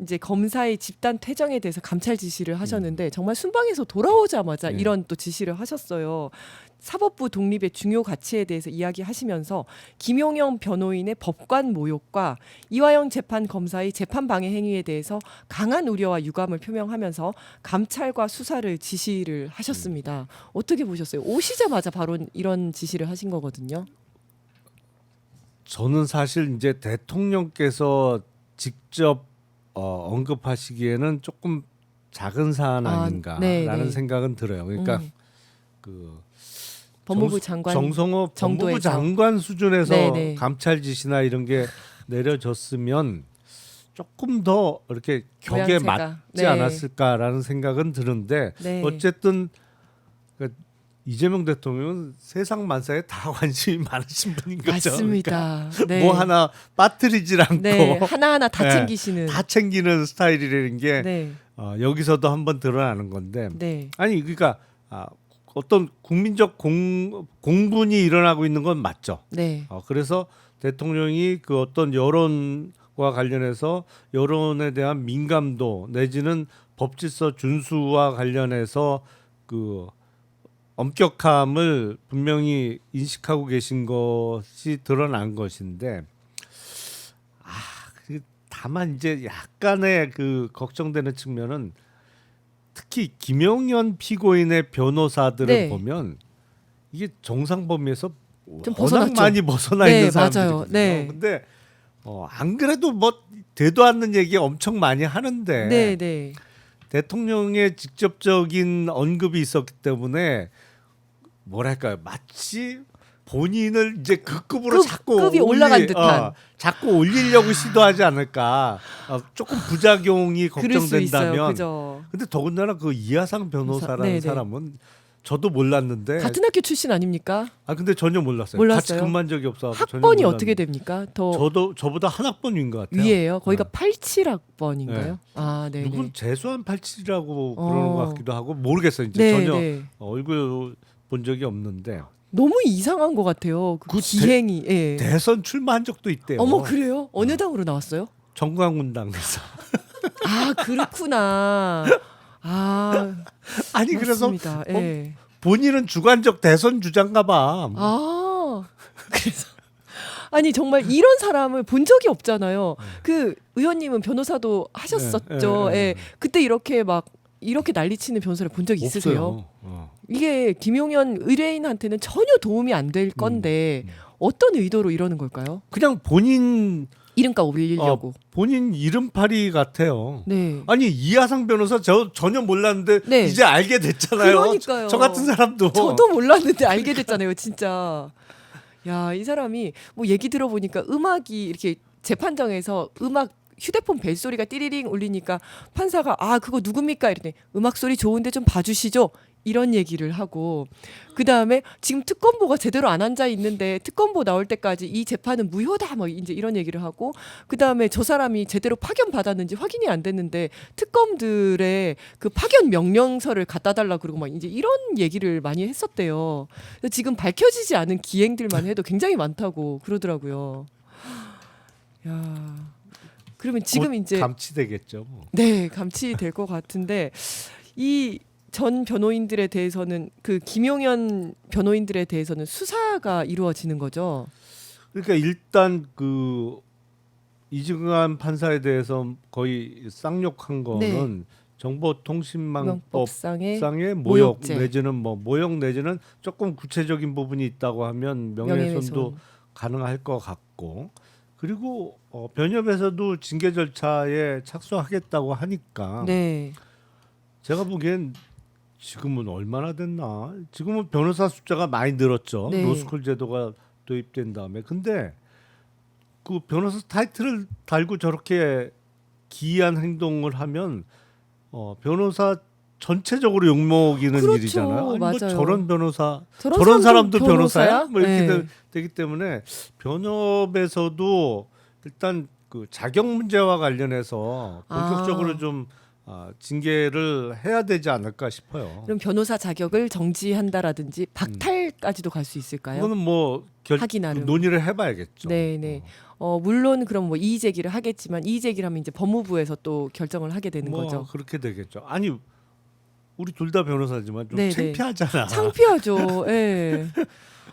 이제 검사의 집단 퇴정에 대해서 감찰 지시를 하셨는데 정말 순방에서 돌아오자마자 네. 이런 또 지시를 하셨어요. 사법부 독립의 중요 가치에 대해서 이야기하시면서 김용현 변호인의 법관 모욕과 이화영 재판 검사의 재판 방해 행위에 대해서 강한 우려와 유감을 표명하면서 감찰과 수사를 지시를 하셨습니다. 어떻게 보셨어요? 오시자마자 바로 이런 지시를 하신 거거든요. 저는 사실 이제 대통령께서 직접 언급하시기에는 조금 작은 사안 아닌가라는 네. 생각은 들어요. 그러니까 그 법무부 장관 정성호 법무부 정도에서. 장관 수준에서 네네. 감찰 지시나 이런 게 내려졌으면 조금 더 이렇게 격에 모양새가. 맞지 네. 않았을까라는 생각은 드는데 네. 어쨌든 그러니까 이재명 대통령은 세상 만사에 다 관심이 많으신 분인 거죠. 맞습니다. 그러니까 네. 뭐 하나 빠뜨리질 않고 네, 하나하나 다 네, 챙기시는. 다 챙기는 스타일이라는 게 네, 여기서도 한번 드러나는 건데 네, 아니 그러니까 어떤 국민적 공분이 일어나고 있는 건 맞죠. 네, 그래서 대통령이 그 어떤 여론과 관련해서 여론에 대한 민감도 내지는 법질서 준수와 관련해서 그 엄격함을 분명히 인식하고 계신 것이 드러난 것인데 다만 이제 약간의 그 걱정되는 측면은 특히 김용현 피고인의 변호사들을 네. 보면 이게 정상 범위에서 좀 워낙 벗어났죠. 많이 벗어나 네, 있는 맞아요. 사람들이거든요. 네. 근데 안 그래도 뭐 되도 않는 얘기 엄청 많이 하는데 네, 네. 대통령의 직접적인 언급이 있었기 때문에 뭐랄까요, 마치 본인을 이제 그 급으로 자꾸 급이 올라간 듯한. 자꾸 올리려고 시도하지 않을까. 조금 부작용이 그럴 수 있어요. 걱정된다면. 그죠. 근데 더군다나 그 이하상 변호사라는 네네. 사람은 저도 몰랐는데. 같은 학교 출신 아닙니까? 근데 전혀 몰랐어요. 몰랐어요? 같이 근무한 적이 없어서 학번이 어떻게 됩니까? 더 저보다 한 학번인 것 같아요. 위에요. 거기가 네. 87학번인가요? 네. 아, 네, 누군 네. 재수한 87이라고 그러는 것 같기도 하고 모르겠어요. 이제 네, 전혀 네. 얼굴 본 적이 없는데 너무 이상한 것 같아요. 그 그 기행이. 예. 대선 출마한 적도 있대요. 어머, 그래요? 어느 당으로 나왔어요? 정광훈당에서. 아, 그렇구나. 아, 아니 그래서 맞습니다. 예. 본인은 주관적 대선 주자인가 봐. 아, 그래서 아니 정말 이런 사람을 본 적이 없잖아요. 그 의원님은 변호사도 하셨었죠. 네, 네, 예. 네. 그때 이렇게 난리치는 변호사를 본 적 있으세요? 없어요. 이게 김용현 의뢰인한테는 전혀 도움이 안 될 건데 어떤 의도로 이러는 걸까요? 그냥 본인 이름값 올리려고. 본인 이름팔이 같아요. 네. 아니 이하상 변호사 전혀 몰랐는데 네. 이제 알게 됐잖아요. 그러니까요. 저 같은 사람도. 저도 몰랐는데 알게 됐잖아요, 진짜. 야, 이 사람이 뭐 얘기 들어보니까 음악이 이렇게 재판정에서 음악 휴대폰 벨소리가 띠리링 울리니까 판사가 그거 누굽니까? 이랬더니 음악 소리 좋은데 좀 봐주시죠. 이런 얘기를 하고 그다음에 지금 특검보가 제대로 안 앉아 있는데 특검보 나올 때까지 이 재판은 무효다 뭐 이제 이런 얘기를 하고 그다음에 저 사람이 제대로 파견 받았는지 확인이 안 됐는데 특검들의 그 파견 명령서를 갖다 달라 그러고 막 이제 이런 얘기를 많이 했었대요. 지금 밝혀지지 않은 기행들만 해도 굉장히 많다고 그러더라고요. 야. 그러면 지금 곧 이제 감치되겠죠. 뭐. 네, 감치될 것 같은데 이 전 변호인들에 대해서는 그 김용현 변호인들에 대해서는 수사가 이루어지는 거죠. 그러니까 일단 그 이승환 판사에 대해서 거의 쌍욕한 거는 정보통신망법상의 명법상의 모욕 모욕죄. 내지는 뭐 모욕 내지는 조금 구체적인 부분이 있다고 하면 명예훼손도 명예훼손. 가능할 것 같고 그리고 변협에서도 징계 절차에 착수하겠다고 하니까 네. 제가 보기엔 지금은 얼마나 됐나? 지금은 변호사 숫자가 많이 늘었죠. 네. 로스쿨 제도가 도입된 다음에. 근데 그 변호사 타이틀을 달고 저렇게 기이한 행동을 하면 변호사 전체적으로 욕먹이는 그렇죠. 일이잖아요. 아니, 뭐 맞아요. 저런 변호사, 저런 저런 사람도 사람도 변호사야? 뭐 이렇게 네. 되기 때문에 변협에서도 일단 그 자격 문제와 관련해서 본격적으로 좀 징계를 해야 되지 않을까 싶어요. 그럼 변호사 자격을 정지한다라든지 박탈까지도 갈 수 있을까요? 그거는 뭐 하기 나름. 논의를 해봐야겠죠. 네네. 물론 그럼 뭐 이의 제기를 하겠지만 이의 제기를 하면 이제 법무부에서 또 결정을 하게 되는 뭐 거죠. 그렇게 되겠죠. 아니 우리 둘 다 변호사지만 좀 네네. 창피하잖아. 창피하죠. 예.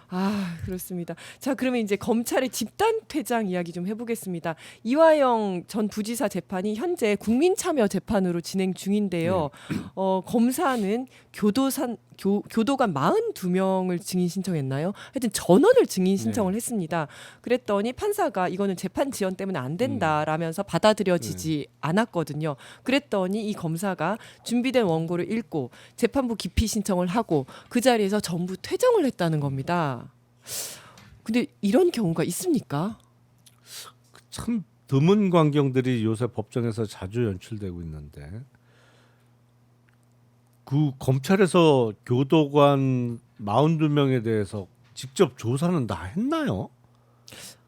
아 그렇습니다. 자 그러면 이제 검찰의 집단 퇴장 이야기 좀 해보겠습니다. 이화영 전 부지사 재판이 현재 국민참여 재판으로 진행 중인데요. 검사는 교도관 42명을 증인 신청했나요? 하여튼 전원을 증인 신청을 했습니다. 그랬더니 판사가 이거는 재판 지연 때문에 안 된다라면서 받아들여지지 않았거든요. 그랬더니 이 검사가 준비된 원고를 읽고 재판부 기피 신청을 하고 그 자리에서 전부 퇴정을 했다는 겁니다. 근데 이런 경우가 있습니까? 참 드문 광경들이 요새 법정에서 자주 연출되고 있는데 그 검찰에서 교도관 42명에 대해서 직접 조사는 다 했나요?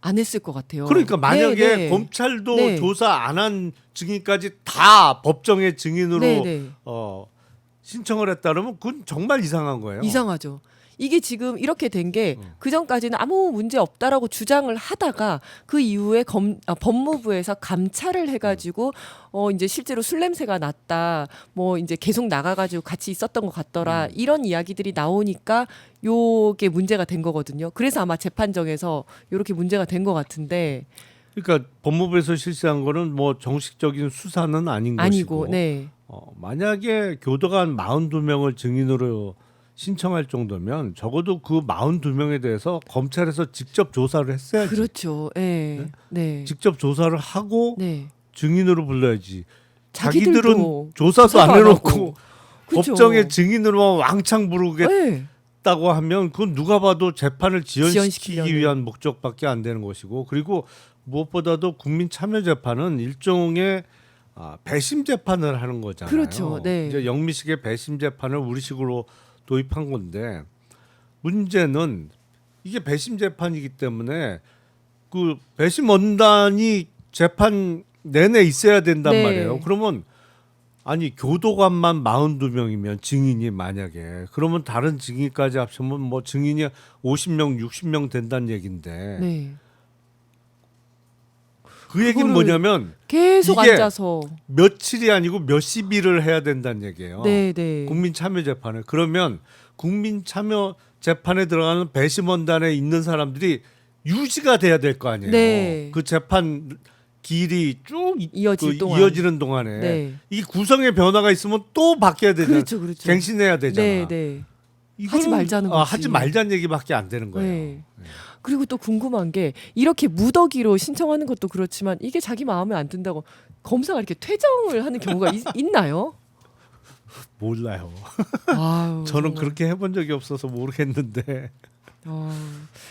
안 했을 것 같아요. 그러니까 만약에 네. 검찰도 네. 조사 안 한 증인까지 다 법정의 증인으로 네. 신청을 했다면 그건 정말 이상한 거예요. 이상하죠. 이게 지금 이렇게 된 게 그 전까지는 아무 문제 없다라고 주장을 하다가 그 이후에 법무부에서 감찰을 해가지고 이제 실제로 술 냄새가 났다. 뭐 이제 계속 나가가지고 같이 있었던 것 같더라. 이런 이야기들이 나오니까 요게 문제가 된 거거든요. 그래서 아마 재판정에서 이렇게 문제가 된 것 같은데 그러니까 법무부에서 실시한 거는 뭐 정식적인 수사는 아닌 아니고, 것이고 네, 만약에 교도관 42명을 증인으로 신청할 정도면 적어도 그 42명에 대해서 검찰에서 직접 조사를 했어야지. 그렇죠. 네, 네, 직접 조사를 하고 네. 증인으로 불러야지. 자기들도 자기들은 조사도 안 안 해놓고 하고. 그쵸. 법정에 증인으로 왕창 부르겠다고 네. 하면 그건 누가 봐도 재판을 지연시키기 지연시키려는. 위한 목적밖에 안 되는 것이고, 그리고 무엇보다도 국민참여재판은 일종의 배심 재판을 하는 거잖아요. 그렇죠. 네. 이제 영미식의 배심 재판을 우리식으로 도입한 건데, 문제는 이게 배심 재판이기 때문에 그 배심 원단이 재판 내내 있어야 된단 네. 말이에요. 그러면 아니 교도관만 42명이면 증인이 만약에 그러면 다른 증인까지 합치면 뭐 증인이 50명, 60명 된다는 얘긴데 네. 그 얘기는 그거를 뭐냐면 계속 이게 앉아서. 며칠이 아니고 몇십 일을 해야 된다는 얘기예요. 네, 네. 국민참여재판을. 그러면 국민참여재판에 들어가는 배심원단에 있는 사람들이 유지가 돼야 될 거 아니에요. 네. 그 재판 길이 쭉 이어질 동안. 이어지는 동안에 네. 이 구성의 변화가 있으면 또 바뀌어야 되잖아요. 그렇죠, 그렇죠. 갱신해야 되잖아. 네, 네. 이거는, 하지 말자는 거지. 하지 말자는 얘기밖에 안 되는 거예요. 네. 그리고 또 궁금한 게 이렇게 무더기로 신청하는 것도 그렇지만 이게 자기 마음에 안 든다고 검사가 이렇게 퇴정을 하는 경우가 있나요? 몰라요. 아유, 저는 정말. 그렇게 해본 적이 없어서 모르겠는데.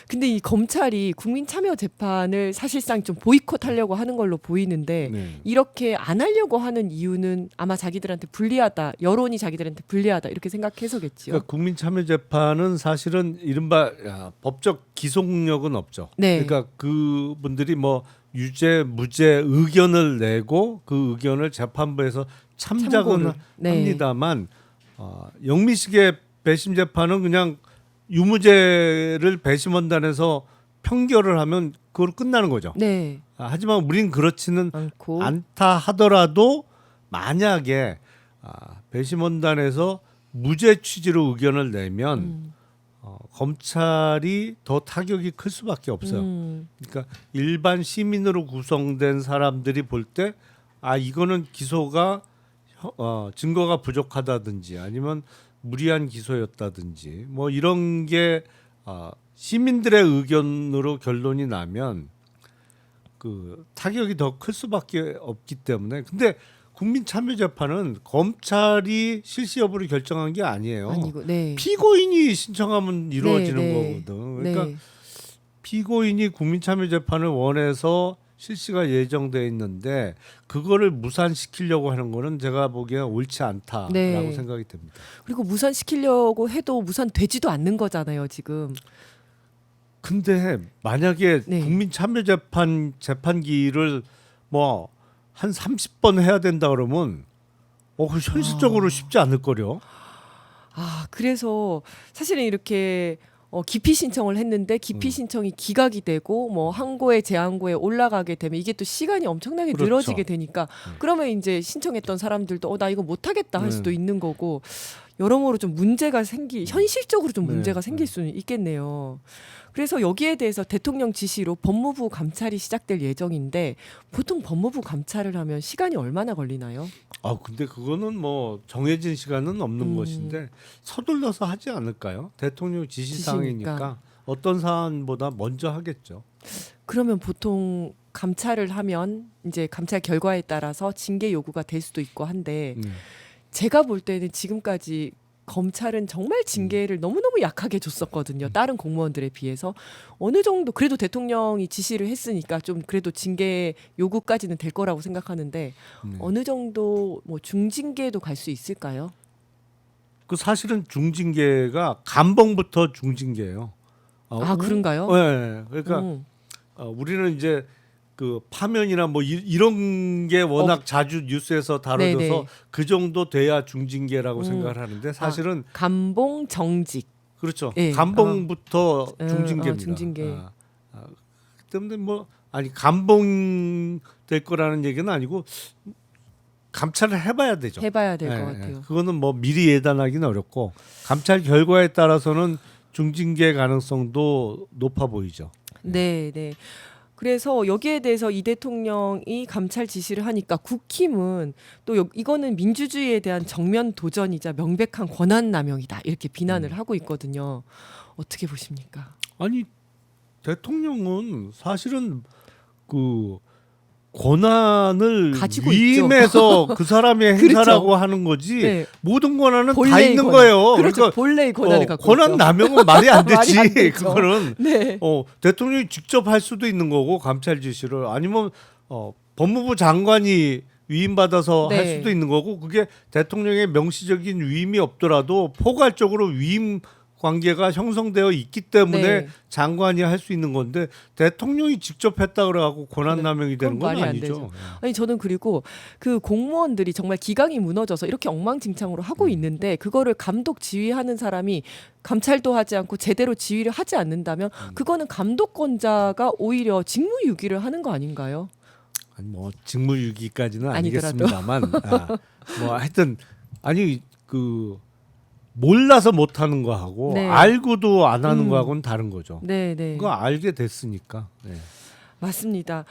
근데 이 검찰이 국민 참여 재판을 사실상 좀 보이콧하려고 하는 걸로 보이는데 네. 이렇게 안 하려고 하는 이유는 아마 자기들한테 불리하다, 여론이 자기들한테 불리하다 이렇게 생각해서겠지요. 그러니까 국민참여재판은 사실은 이른바 법적 기소력은 없죠. 네. 그러니까 그분들이 뭐 유죄, 무죄 의견을 내고 그 의견을 재판부에서 참작은 참고를. 네. 합니다만 영미식의 배심 재판은 그냥 유무죄를 배심원단에서 판결을 하면 그걸로 끝나는 거죠. 네. 하지만 우린 그렇지는 않고. 않다 하더라도 만약에 배심원단에서 무죄 취지로 의견을 내면 검찰이 더 타격이 클 수밖에 없어요. 그러니까 일반 시민으로 구성된 사람들이 볼 때 이거는 기소가 증거가 부족하다든지 아니면 무리한 기소였다든지 뭐 이런 게 시민들의 의견으로 결론이 나면 그 타격이 더 클 수밖에 없기 때문에. 근데 국민참여재판은 검찰이 실시 여부를 결정한 게 아니에요. 아니고, 네. 피고인이 신청하면 이루어지는 네, 네. 거거든. 그러니까 네. 피고인이 국민참여재판을 원해서 실시가 예정돼 있는데 그거를 무산시키려고 하는 거는 제가 보기엔 옳지 않다라고 네. 생각이 됩니다. 그리고 무산시키려고 해도 무산되지도 않는 거잖아요, 지금. 근데 만약에 네. 국민참여재판 재판기를 뭐 한 30번 해야 된다 그러면 그 현실적으로 쉽지 않을 거려. 그래서 사실은 이렇게 기피 신청을 했는데 기피 신청이 기각이 되고 뭐 항고에 재항고에 올라가게 되면 이게 또 시간이 엄청나게 그렇죠. 늘어지게 되니까 그러면 이제 신청했던 사람들도 나 이거 못 하겠다 할 수도 있는 거고 여러모로 좀 문제가 현실적으로 좀 네, 문제가 생길 수는 있겠네요. 그래서 여기에 대해서 대통령 지시로 법무부 감찰이 시작될 예정인데 보통 법무부 감찰을 하면 시간이 얼마나 걸리나요? 근데 그거는 뭐 정해진 시간은 없는 것인데 서둘러서 하지 않을까요? 대통령 지시사항이니까 지시니까. 어떤 사안보다 먼저 하겠죠. 그러면 보통 감찰을 하면 이제 감찰 결과에 따라서 징계 요구가 될 수도 있고 한데 제가 볼 때는 지금까지 검찰은 정말 징계를 너무너무 약하게 줬었거든요. 다른 공무원들에 비해서 어느 정도 그래도 대통령이 지시를 했으니까 좀 그래도 징계 요구까지는 될 거라고 생각하는데 어느 정도 뭐 중징계도 갈 수 있을까요? 그 사실은 중징계가 감봉부터 중징계예요. 그런가요? 네, 그러니까 우리는 이제 그 파면이나 뭐 이런 게 워낙 자주 뉴스에서 다뤄져서 네네. 그 정도 돼야 중징계라고 생각을 하는데 사실은 감봉 정직. 그렇죠. 예. 감봉부터 중징계입니다. 중징계. 때문에 뭐 감봉 될 거라는 얘기는 아니고 감찰을 해봐야 되죠. 해봐야 될 것 예, 같아요. 그거는 뭐 미리 예단하기는 어렵고 감찰 결과에 따라서는 중징계 가능성도 높아 보이죠. 네, 네. 그래서 여기에 대해서 이 대통령이 감찰 지시를 하니까 국힘은 또 이거는 민주주의에 대한 정면 도전이자 명백한 권한 남용이다 이렇게 비난을 하고 있거든요. 어떻게 보십니까? 아니 대통령은 사실은 그 권한을 가지고 위임해서 그 사람의 그렇죠. 행사라고 하는 거지 네. 모든 권한은 다 본래의 있는 권한. 거예요. 그렇죠. 그러니까 본래의 권한을 갖고 권한 있죠. 남용은 말이 안 되지. 말이 안 되죠. 그거는 네. 대통령이 직접 할 수도 있는 거고 감찰 지시를 아니면 법무부 장관이 위임받아서 할 네. 수도 있는 거고 그게 대통령의 명시적인 위임이 없더라도 포괄적으로 위임 관계가 형성되어 있기 때문에 네. 장관이 할 수 있는 건데 대통령이 직접 했다 그래갖고 권한 남용이 되는 그건 건 말이 안 아니죠. 되죠. 아니 저는 그리고 그 공무원들이 정말 기강이 무너져서 이렇게 엉망진창으로 하고 있는데 그거를 감독 지휘하는 사람이 감찰도 하지 않고 제대로 지휘를 하지 않는다면 그거는 감독권자가 오히려 직무유기를 하는 거 아닌가요? 아니 뭐 직무유기까지는 아니더라도. 아니겠습니다만 뭐 하여튼 아니 그 몰라서 못하는 거하고 네. 알고도 안 하는 거하고는 다른 거죠. 네, 네. 그거 알게 됐으니까. 네. 맞습니다.